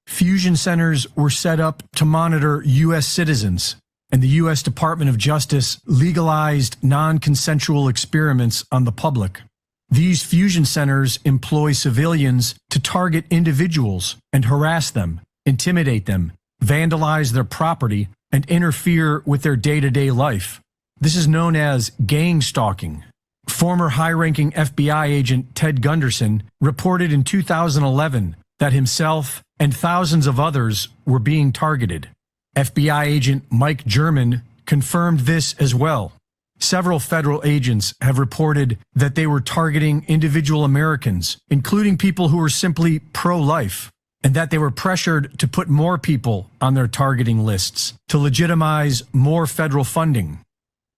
Fusion centers were set up to monitor U.S. citizens, and the U.S. Department of Justice legalized non-consensual experiments on the public. These fusion centers employ civilians to target individuals and harass them, intimidate them, vandalize their property, and interfere with their day-to-day life. This is known as gang stalking. Former high-ranking FBI agent Ted Gunderson reported in 2011 that himself and thousands of others were being targeted. FBI agent Mike German confirmed this as well. Several federal agents have reported that they were targeting individual Americans, including people who were simply pro-life, and that they were pressured to put more people on their targeting lists to legitimize more federal funding.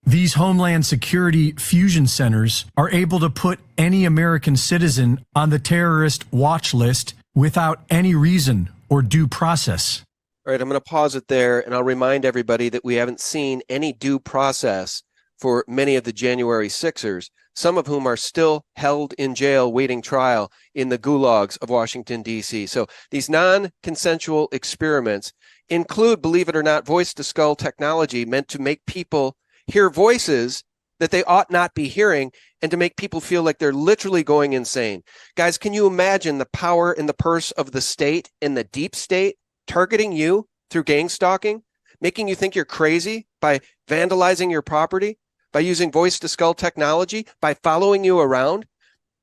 These Homeland Security fusion centers are able to put any American citizen on the terrorist watch list without any reason or due process. All right, I'm going to pause it there, and I'll remind everybody that we haven't seen any due process for many of the January 6ers, some of whom are still held in jail waiting trial in the gulags of Washington, D.C. So these non-consensual experiments include, believe it or not, voice-to-skull technology meant to make people hear voices that they ought not be hearing and to make people feel like they're literally going insane. Guys, can you imagine the power and the purse of the state and the deep state targeting you through gang stalking, making you think you're crazy by vandalizing your property, by using voice-to-skull technology, by following you around?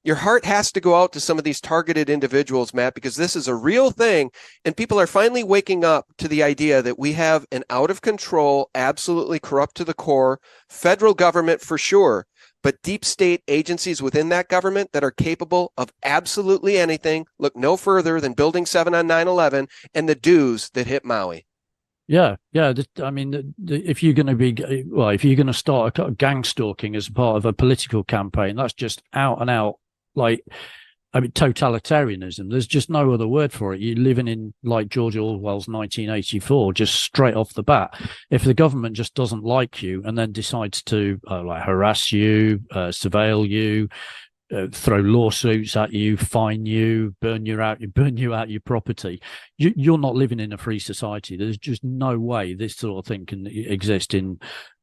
Your heart has to go out to some of these targeted individuals, Matt, because this is a real thing, and people are finally waking up to the idea that we have an out-of-control, absolutely corrupt to the core federal government for sure, but deep state agencies within that government that are capable of absolutely anything. Look no further than Building 7 on 9/11 and the dues that hit Maui. Yeah. I mean, if you're going to start a gang stalking as part of a political campaign, that's just out and out, totalitarianism. There's just no other word for it. You're living in like George Orwell's 1984, just straight off the bat. If the government just doesn't like you and then decides to harass you, surveil you, throw lawsuits at you, fine you, burn you out your property, you're not living in a free society. There's just no way this sort of thing can exist in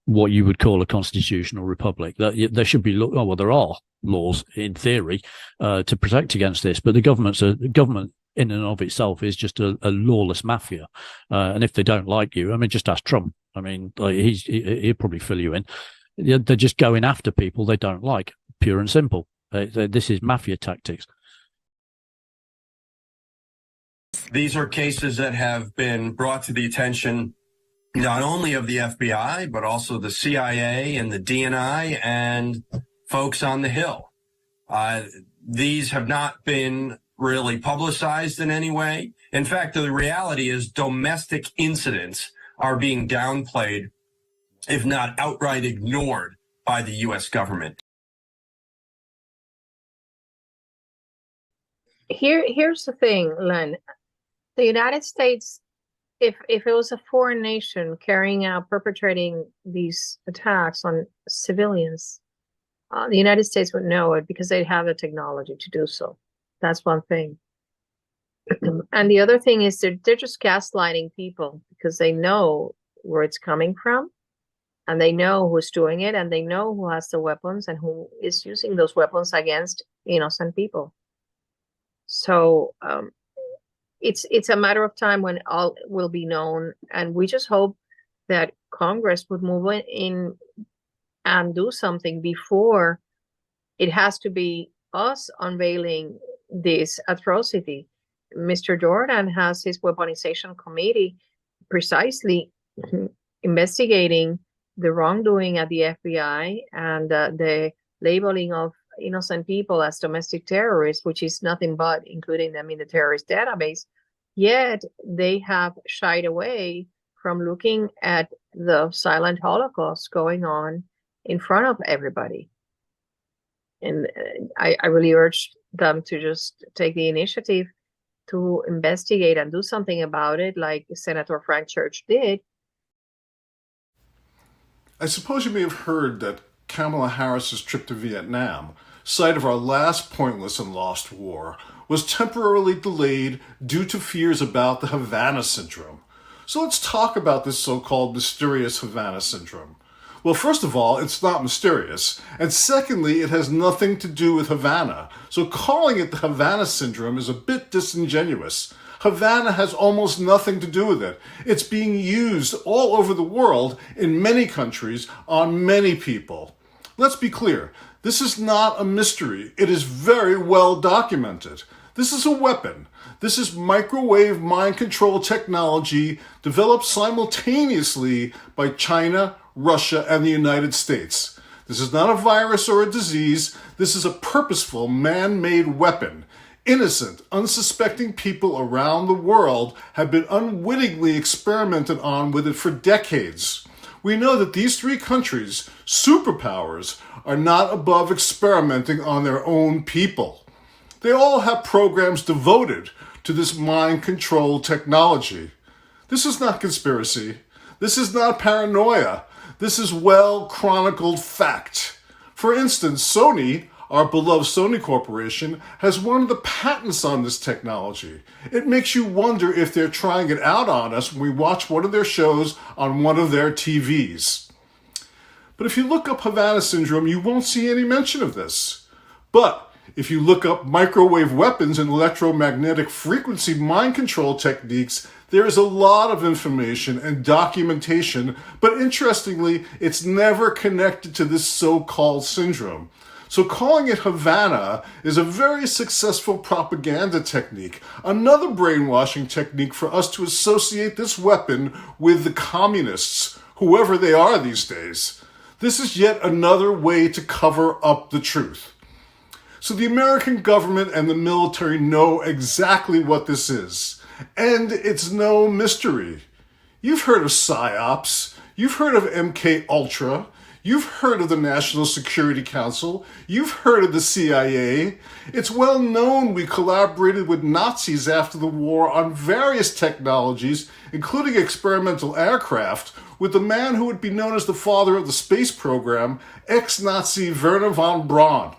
what you would call a constitutional republic. There should be there are laws in theory to protect against this, but the government in and of itself is just a lawless mafia. And if they don't like you, I mean, just ask Trump. I mean, he'll probably fill you in. They're just going after people they don't like, pure and simple. This is mafia tactics. These are cases that have been brought to the attention not only of the FBI, but also the CIA and the DNI and folks on the Hill. These have not been really publicized in any way. In fact, the reality is domestic incidents are being downplayed, if not outright ignored, by the U.S. government. Here's the thing, Len. The United States, if it was a foreign nation perpetrating these attacks on civilians, the United States would know it because they have the technology to do so. That's one thing. And the other thing is they're just gaslighting people because they know where it's coming from, and they know who's doing it, and they know who has the weapons and who is using those weapons against innocent people. So it's a matter of time when all will be known, and we just hope that Congress would move in and do something before it has to be us unveiling this atrocity. Mr. Jordan has his weaponization committee precisely investigating the wrongdoing at the FBI and the labeling of innocent people as domestic terrorists, which is nothing but including them in the terrorist database. Yet they have shied away from looking at the silent Holocaust going on in front of everybody. And I really urge them to just take the initiative to investigate and do something about it, like Senator Frank Church did. I suppose you may have heard that Kamala Harris's trip to Vietnam site of our last pointless and lost war, was temporarily delayed due to fears about the Havana Syndrome. So let's talk about this so-called mysterious Havana Syndrome. Well, first of all, it's not mysterious, and secondly, it has nothing to do with Havana, so calling it the Havana Syndrome is a bit disingenuous. Havana has almost nothing to do with it. It's being used all over the world, in many countries, on many people. Let's be clear, this is not a mystery. It is very well documented. This is a weapon. This is microwave mind control technology developed simultaneously by China, Russia, and the United States. This is not a virus or a disease. This is a purposeful, man-made weapon. Innocent, unsuspecting people around the world have been unwittingly experimented on with it for decades. We know that these three countries, superpowers, are not above experimenting on their own people. They all have programs devoted to this mind control technology. This is not conspiracy. This is not paranoia. This is well-chronicled fact. For instance, Sony, our beloved Sony Corporation, has one of the patents on this technology. It makes you wonder if they're trying it out on us when we watch one of their shows on one of their TVs. But if you look up Havana Syndrome, you won't see any mention of this. But if you look up microwave weapons and electromagnetic frequency mind control techniques, there is a lot of information and documentation, but interestingly, it's never connected to this so-called syndrome. So calling it Havana is a very successful propaganda technique, another brainwashing technique for us to associate this weapon with the communists, whoever they are these days. This is yet another way to cover up the truth. So the American government and the military know exactly what this is. And it's no mystery. You've heard of PSYOPs. You've heard of MK Ultra. You've heard of the National Security Council. You've heard of the CIA. It's well known we collaborated with Nazis after the war on various technologies, including experimental aircraft, with the man who would be known as the father of the space program, ex-Nazi Wernher von Braun.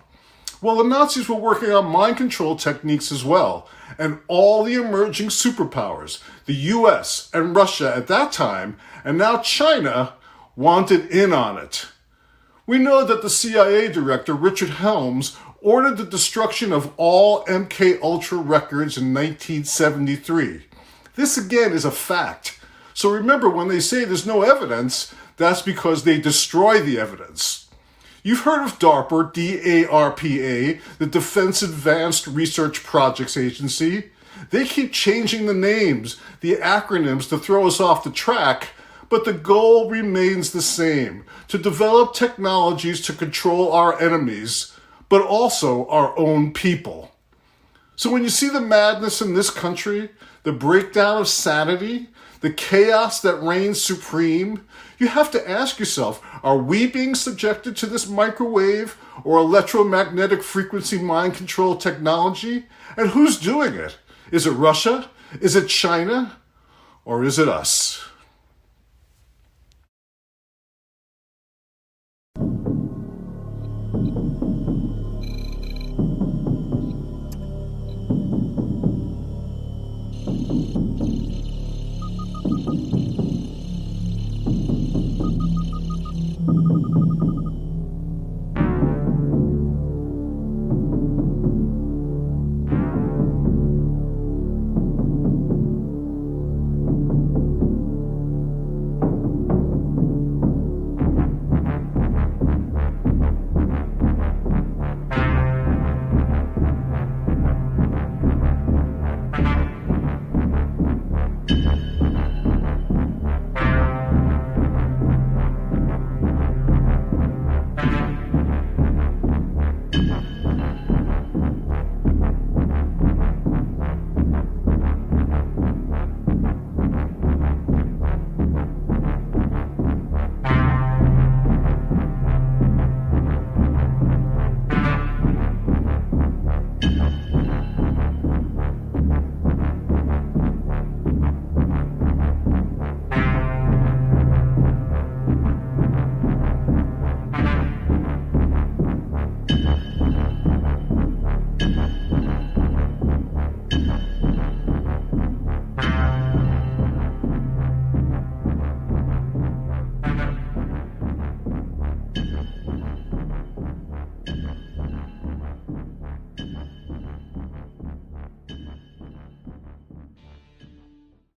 Well, the Nazis were working on mind control techniques as well, and all the emerging superpowers, the US and Russia at that time, and now China, wanted in on it. We know that the CIA director, Richard Helms, ordered the destruction of all MK Ultra records in 1973. This again is a fact. So remember, when they say there's no evidence, that's because they destroy the evidence. You've heard of DARPA, D-A-R-P-A, the Defense Advanced Research Projects Agency. They keep changing the names, the acronyms to throw us off the track, but the goal remains the same, to develop technologies to control our enemies, but also our own people. So when you see the madness in this country, the breakdown of sanity, the chaos that reigns supreme, you have to ask yourself, are we being subjected to this microwave or electromagnetic frequency mind control technology? And who's doing it? Is it Russia? Is it China? Or is it us?